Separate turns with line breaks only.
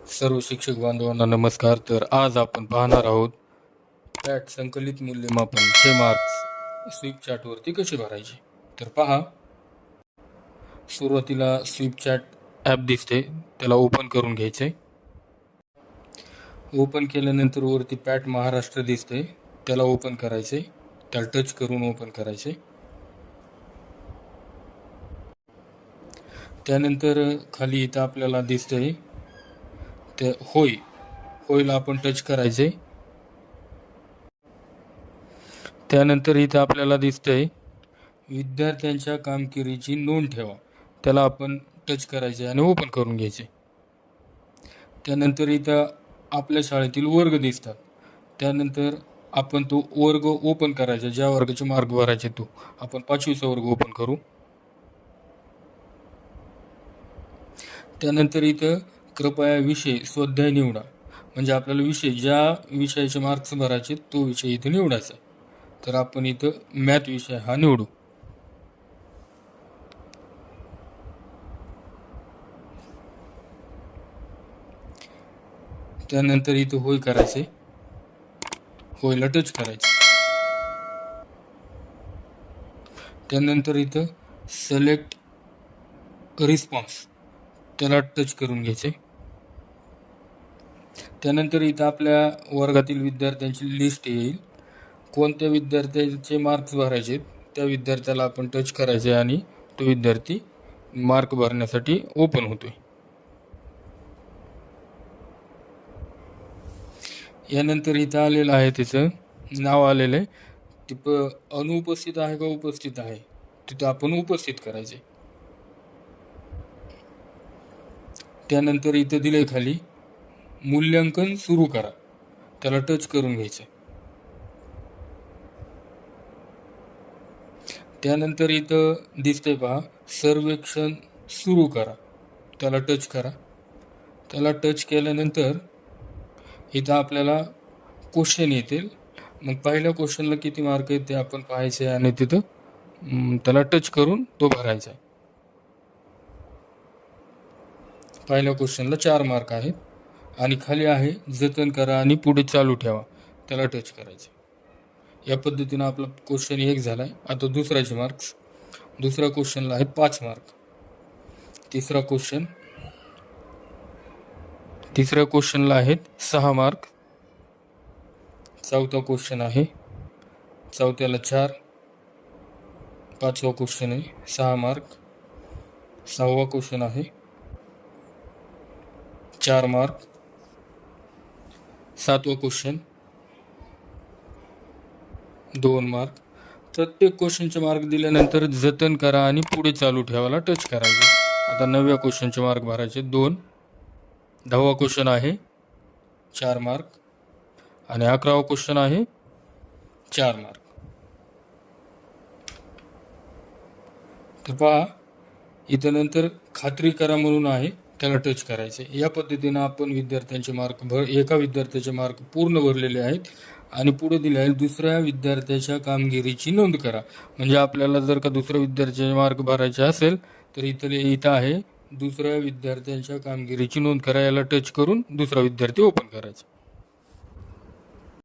सर्व शिक्षक बांधवांना नमस्कार. तर आज आपण पाहणार आहोत पॅट संकलित मूल्यमापन चे मार्क्स स्वीप चॅटवरती कसे भरायचे. तर पहा, सुरुवातीला स्वीप चॅट ॲप दिसते, त्याला ओपन करून घ्यायचे. ओपन केल्यानंतर वरती पॅट महाराष्ट्र दिसते, त्याला ओपन करायचे. त्याला टच करून ओपन करायचे. त्यानंतर खाली इथं आपल्याला दिसतंय ते होयला आपण टच करायचे. त्यानंतर इथं आपल्याला दिसतंय विद्यार्थ्यांच्या कामगिरीची नोंद ठेवा, त्याला आपण टच करायचे आणि ओपन करून घ्यायचे. त्यानंतर इथं आपल्या शाळेतील वर्ग दिसतात. त्यानंतर आपण तो वर्ग ओपन करायचा, ज्या वर्गाचे मार्क भरायचे तो आपण 5वीचा वर्ग ओपन करू. त्यानंतर इथं कृपया विषय स्वाध्याय निवडा, म्हणजे आपल्याला विषय ज्या विषयाचे मार्क्स भरायचे तो विषय इथे निवडायचा. तर आपण इथं मॅथ विषय हा निवडू. त्यानंतर इथं होय करायचे, होयला टच करायचे. त्यानंतर इथं सिलेक्ट रिस्पॉन्स, त्याला टच करून घ्यायचे. त्यानंतर इथं आपल्या वर्गातील विद्यार्थ्यांची लिस्ट येईल. कोणत्या विद्यार्थ्यांचे मार्क्स भरायचे त्या विद्यार्थ्याला आपण टच करायचे आणि तो विद्यार्थी मार्क भरण्यासाठी ओपन होतोय. यानंतर इथं आलेलं आहे, त्याचं नाव आलेलं आहे. ते अनुपस्थित आहे का उपस्थित आहे, तिथं आपण उपस्थित करायचे. त्यानंतर इथं दिले खाली मूल्यांकन सुरू करा, त्याला टच करून घ्यायचं. त्यानंतर इथं दिसतंय पहा, सर्वेक्षण सुरू करा, त्याला टच करा. त्याला टच केल्यानंतर इथं आपल्याला क्वेश्चन येतील. मग पहिल्या क्वेश्चनला किती मार्क आहेत ते आपण पाहायचे आणि तिथं त्याला टच करून तो भरायचा. पहिल्या क्वेश्चनला 4 मार्क आहेत आणि खाली आहे जतन करा आणि पुढे चालू ठेवा, त्याला टच करायचे. या पद्धतीनं आपला क्वेश्चन 1 झालाय. आता दुसऱ्याचे मार्क्स. दुसऱ्या क्वेश्चनला आहेत 5 मार्क. तिसऱ्या क्वेश्चनला आहेत 6 मार्क. चौथा क्वेश्चन आहे, चौथ्याला 4. पाचवा क्वेश्चन आहे 6 मार्क. 6वा क्वेश्चन आहे 4 मार्क. 7वा question 2 mark. प्रत्येक क्वेश्चनचे मार्क दिल्यानंतर जतन करा आणि पुढे चालू ठेवायला टच करायचे. आता 9व्या क्वेश्चनचे मार्क भरायचे 2. 10वा क्वेश्चन आहे 4 मार्क आणि 11वा क्वेश्चन आहे 4 मार्क. तर पहा, इथं नंतर खात्री करा म्हणून आहे, त्याला टच करायचे. या पद्धतीनं आपण विद्यार्थ्यांचे मार्क एका विद्यार्थ्याचे मार्क पूर्ण भरलेले आहेत आणि पुढे दिले आहे दुसऱ्या विद्यार्थ्याच्या कामगिरीची नोंद करा. म्हणजे आपल्याला जर का दुसऱ्या विद्यार्थ्याचे मार्क भरायचे असेल तर इथं आहे दुसऱ्या विद्यार्थ्यांच्या कामगिरीची नोंद करा, याला टच करून दुसरा विद्यार्थी ओपन करायचा.